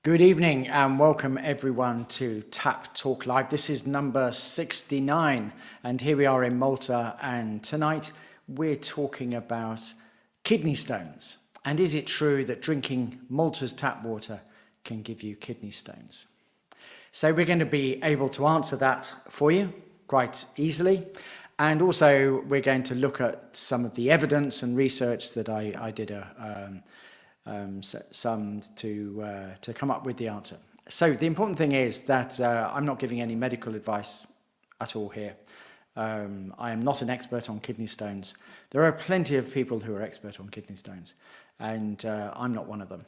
Good evening and welcome everyone to TAPP Talk Live. This is number 69 and here we are in Malta, and tonight we're talking about kidney stones. And is it true that drinking Malta's tap water can give you kidney stones? So we're going to be able to answer that for you quite easily. And also we're going to look at some of the evidence and research that I did some to come up with the answer. So the important thing is that I'm not giving any medical advice at all here. I am not an expert on kidney stones. There are plenty of people who are expert on kidney stones, and I'm not one of them.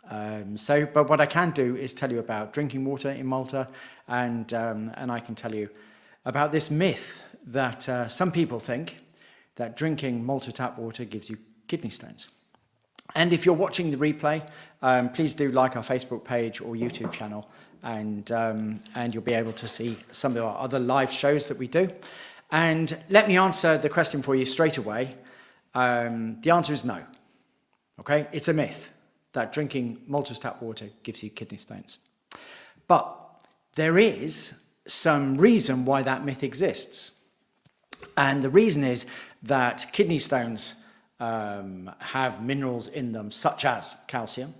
But what I can do is tell you about drinking water in Malta, and I can tell you about this myth that some people think that drinking Malta tap water gives you kidney stones. And if you're watching the replay, please do like our Facebook page or YouTube channel, and you'll be able to see some of our other live shows that we do. And let me answer the question for you straight away. The answer is no. Okay, it's a myth that drinking Malta's tap water gives you kidney stones. But there is some reason why that myth exists. And the reason is that kidney stones have minerals in them such as calcium,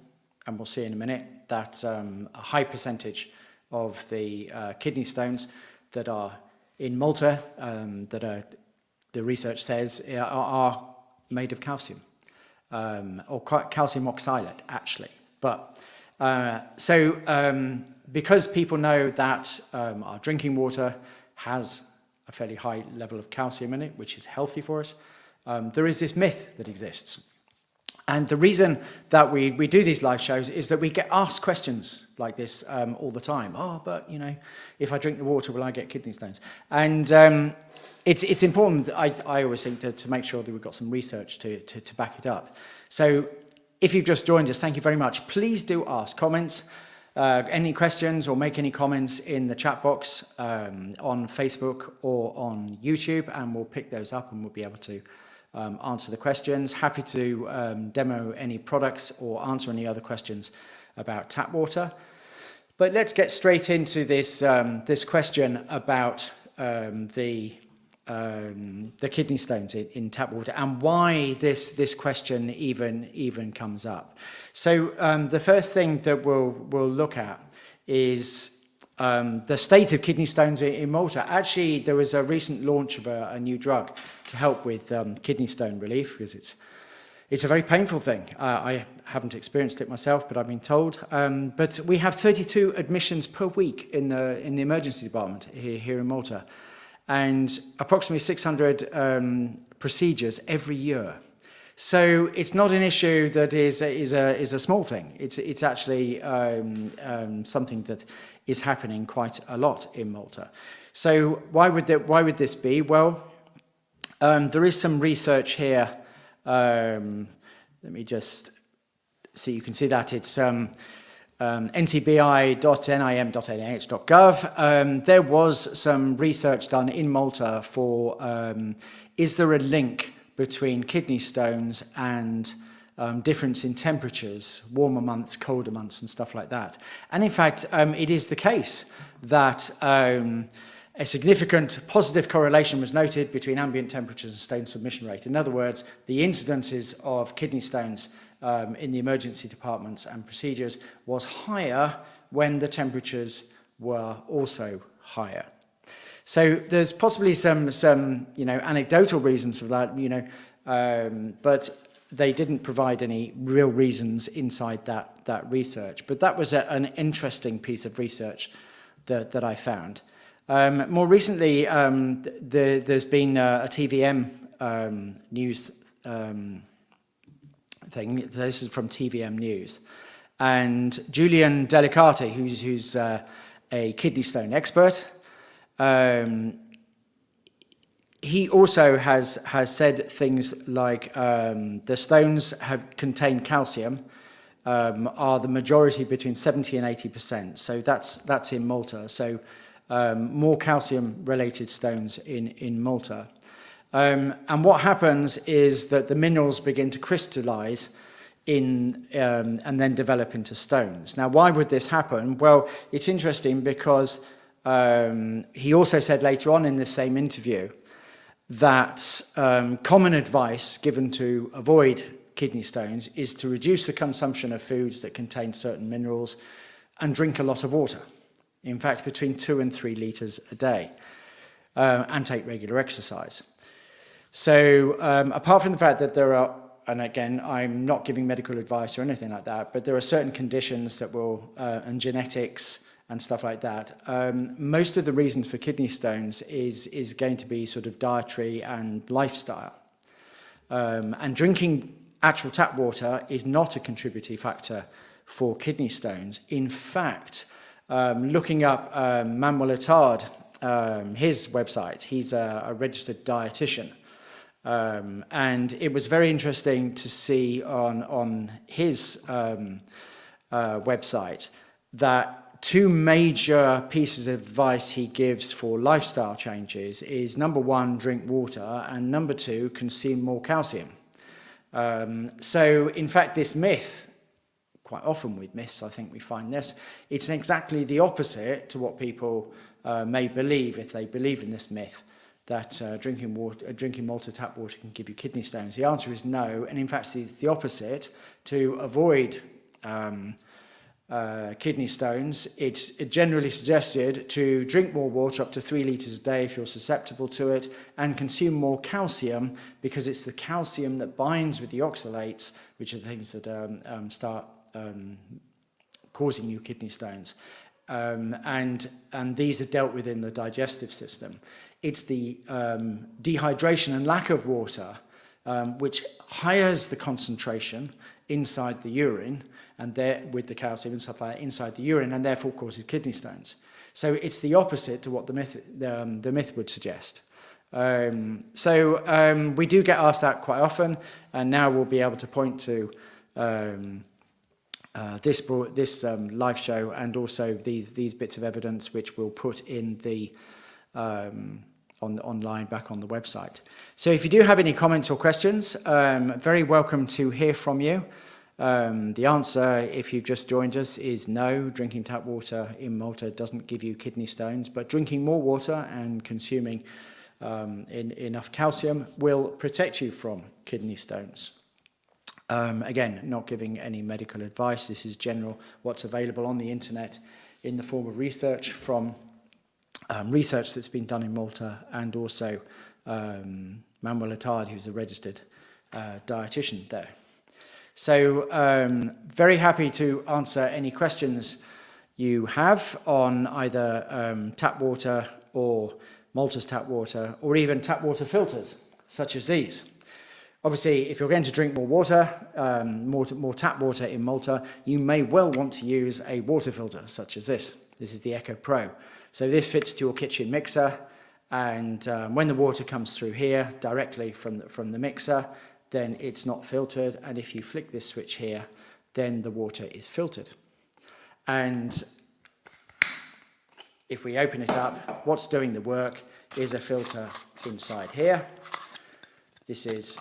and we'll see in a minute that a high percentage of the kidney stones that are in Malta, the research says, are made of calcium, or calcium oxalate actually. But because people know that our drinking water has a fairly high level of calcium in it, which is healthy for us, there is this myth that exists. And the reason that we do these live shows is that we get asked questions like this all the time. Oh, but, you know, if I drink the water, will I get kidney stones? And it's important, I always think, to make sure that we've got some research to back it up. So if you've just joined us, thank you very much. Please do ask comments, any questions, or make any comments in the chat box on Facebook or on YouTube, and we'll pick those up and we'll be able to answer the questions. Happy to demo any products or answer any other questions about tap water. But let's get straight into this this question about the kidney stones in tap water, and why this question even comes up. So the first thing that we'll look at is the state of kidney stones in Malta. Actually, there was a recent launch of a new drug to help with kidney stone relief, because it's a very painful thing. I haven't experienced it myself, but I've been told. But we have 32 admissions per week in the emergency department here in Malta, and approximately 600 procedures every year. So it's not an issue that is a small thing. It's actually something that is happening quite a lot in Malta. So why would this be? Well, there is some research here. Let me just see. You can see that it's ntbi.nim.nih.gov. There was some research done in Malta for is there a link between kidney stones and difference in temperatures, warmer months, colder months, and stuff like that. And in fact, it is the case that a significant positive correlation was noted between ambient temperatures and stone submission rate. In other words, the incidences of kidney stones in the emergency departments and procedures was higher when the temperatures were also higher. So there's possibly some anecdotal reasons for that, but they didn't provide any real reasons inside that research. But that was an interesting piece of research that I found. More recently, there's been a TVM news thing. This is from TVM News, and Julian Delicata, who's a kidney stone expert. He also has said things like the stones contain calcium, are the majority between 70 and 80%. So that's in Malta. So more calcium-related stones in Malta. And what happens is that the minerals begin to crystallize and then develop into stones. Now, why would this happen? Well, it's interesting because he also said later on in this same interview that common advice given to avoid kidney stones is to reduce the consumption of foods that contain certain minerals and drink a lot of water. In fact, between 2 and 3 litres a day, and take regular exercise. So apart from the fact that there are, and again, I'm not giving medical advice or anything like that, but there are certain conditions that will, and genetics and stuff like that. Most of the reasons for kidney stones is going to be sort of dietary and lifestyle. And drinking actual tap water is not a contributing factor for kidney stones. In fact, looking up Malta, his website, he's a registered dietitian. And it was very interesting to see on his website that 2 major pieces of advice he gives for lifestyle changes is number 1, drink water, and number 2, consume more calcium. So in fact, this myth, quite often with myths, I think we find this, it's exactly the opposite to what people may believe if they believe in this myth that drinking Malta tap water can give you kidney stones. The answer is no, and in fact it's the opposite. To avoid kidney stones, it's generally suggested to drink more water, up to 3 litres a day if you're susceptible to it, and consume more calcium, because it's the calcium that binds with the oxalates, which are the things that start causing you kidney stones. And these are dealt with in the digestive system. It's the dehydration and lack of water which highes the concentration inside the urine, and there with the calcium and stuff like that inside the urine, and therefore causes kidney stones. So it's the opposite to what the myth would suggest. We do get asked that quite often, and now we'll be able to point to this live show and also these bits of evidence which we'll put in the online back on the website. So if you do have any comments or questions, very welcome to hear from you. The answer, if you've just joined us, is no. Drinking tap water in Malta doesn't give you kidney stones, but drinking more water and consuming enough calcium will protect you from kidney stones. Again, not giving any medical advice. This is general, what's available on the internet in the form of research from research that's been done in Malta, and also Malta, who's a registered dietitian there. So very happy to answer any questions you have on either tap water or Malta's tap water, or even tap water filters, such as these. Obviously, if you're going to drink more water, more tap water in Malta, you may well want to use a water filter, such as this. This is the EcoPro. So this fits to your kitchen mixer, and when the water comes through here directly from the mixer, then it's not filtered, and if you flick this switch here, then the water is filtered. And if we open it up, what's doing the work is a filter inside here. This is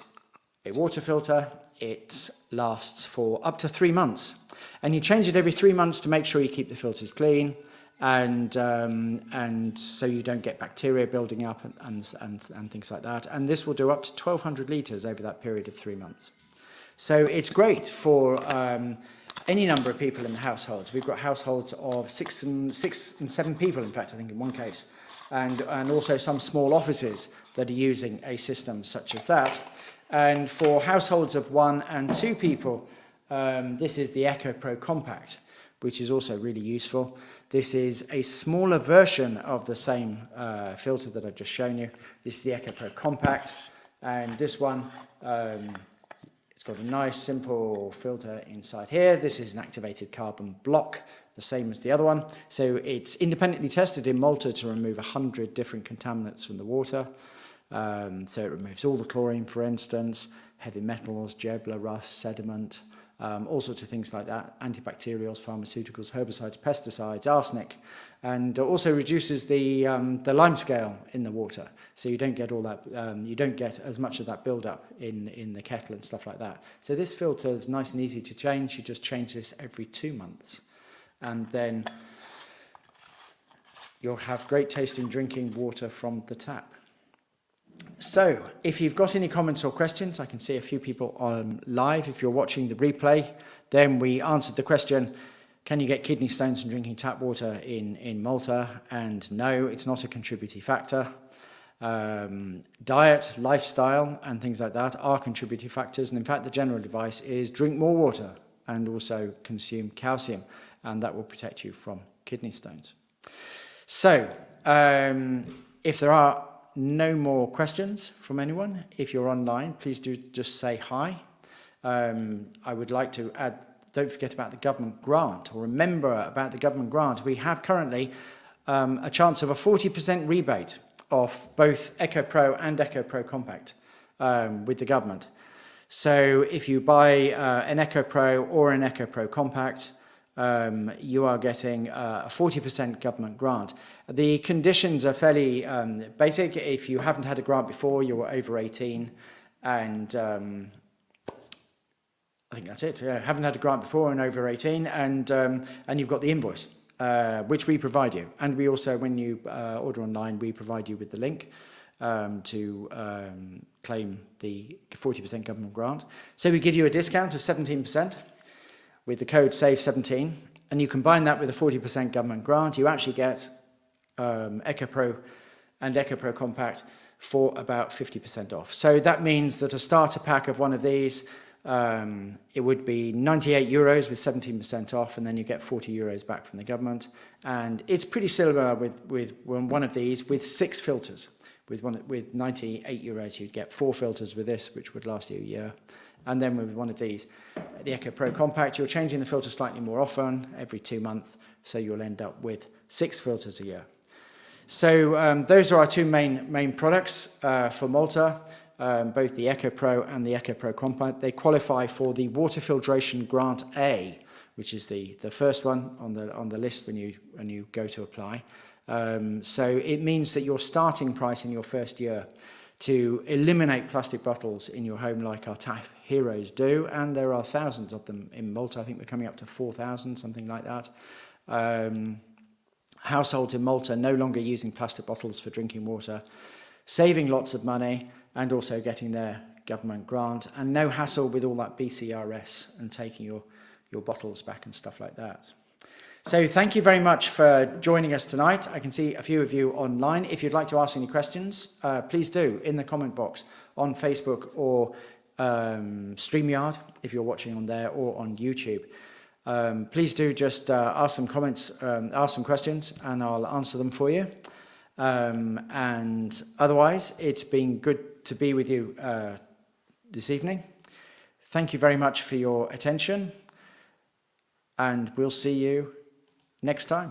a water filter. It lasts for up to 3 months, and you change it every 3 months to make sure you keep the filters clean, and so you don't get bacteria building up and things like that. And this will do up to 1,200 litres over that period of 3 months. So it's great for any number of people in the households. We've got households of six and seven people, in fact, I think in one case, and also some small offices that are using a system such as that. And for households of 1 and 2 people, this is the EcoPro Compact, which is also really useful. This is a smaller version of the same filter that I've just shown you. This is the EcoPro Compact, and this one, it's got a nice simple filter inside here. This is an activated carbon block, the same as the other one. So it's independently tested in Malta to remove 100 different contaminants from the water. So it removes all the chlorine, for instance, heavy metals, gebla, rust, sediment, all sorts of things like that, antibacterials, pharmaceuticals, herbicides, pesticides, arsenic, and also reduces the lime scale in the water. So you don't get all that, you don't get as much of that build-up in the kettle and stuff like that. So this filter is nice and easy to change. You just change this every 2 months. And then you'll have great tasting drinking water from the tap. So if you've got any comments or questions, I can see a few people on live. If you're watching the replay, then we answered the question, can you get kidney stones from drinking tap water in Malta? And no, it's not a contributing factor. Diet, lifestyle, and things like that are contributing factors. And in fact, the general advice is drink more water and also consume calcium, and that will protect you from kidney stones. So if there are no more questions from anyone, if you're online, please do just say hi. I would like to add, don't forget about the government grant, or remember about the government grant. We have currently a chance of a 40% rebate of both EcoPro and EcoPro Compact with the government. So if you buy an EcoPro or an EcoPro Compact, you are getting a 40% government grant. The conditions are fairly basic. If you haven't had a grant before, you're over 18, and I think that's it. Haven't had a grant before and over 18, and you've got the invoice, which we provide you. And we also, when you order online, we provide you with the link to claim the 40% government grant. So we give you a discount of 17%. With the code SAVE17, and you combine that with a 40% government grant, you actually get EcoPro and EcoPro Compact for about 50% off. So that means that a starter pack of one of these, it would be €98 with 17% off, and then you get €40 back from the government. And it's pretty similar with one of these with 6 filters. With €98, you'd get 4 filters with this, which would last you a year. And then with one of these, the EcoPro Compact, you're changing the filter slightly more often, every 2 months, so you'll end up with 6 filters a year. So those are our 2 main products for Malta, both the EcoPro and the EcoPro Compact. They qualify for the Water Filtration Grant A, which is the first one on the list when you go to apply. So it means that your starting price in your first year to eliminate plastic bottles in your home like our TAPP heroes do, and there are thousands of them in Malta. I think we're coming up to 4,000, something like that. Households in Malta no longer using plastic bottles for drinking water, saving lots of money, and also getting their government grant, and no hassle with all that BCRS and taking your bottles back and stuff like that. So thank you very much for joining us tonight. I can see a few of you online. If you'd like to ask any questions, please do in the comment box on Facebook or StreamYard, if you're watching on there, or on YouTube. Please do just ask some comments, ask some questions, and I'll answer them for you. And otherwise, it's been good to be with you this evening. Thank you very much for your attention, and we'll see you next time.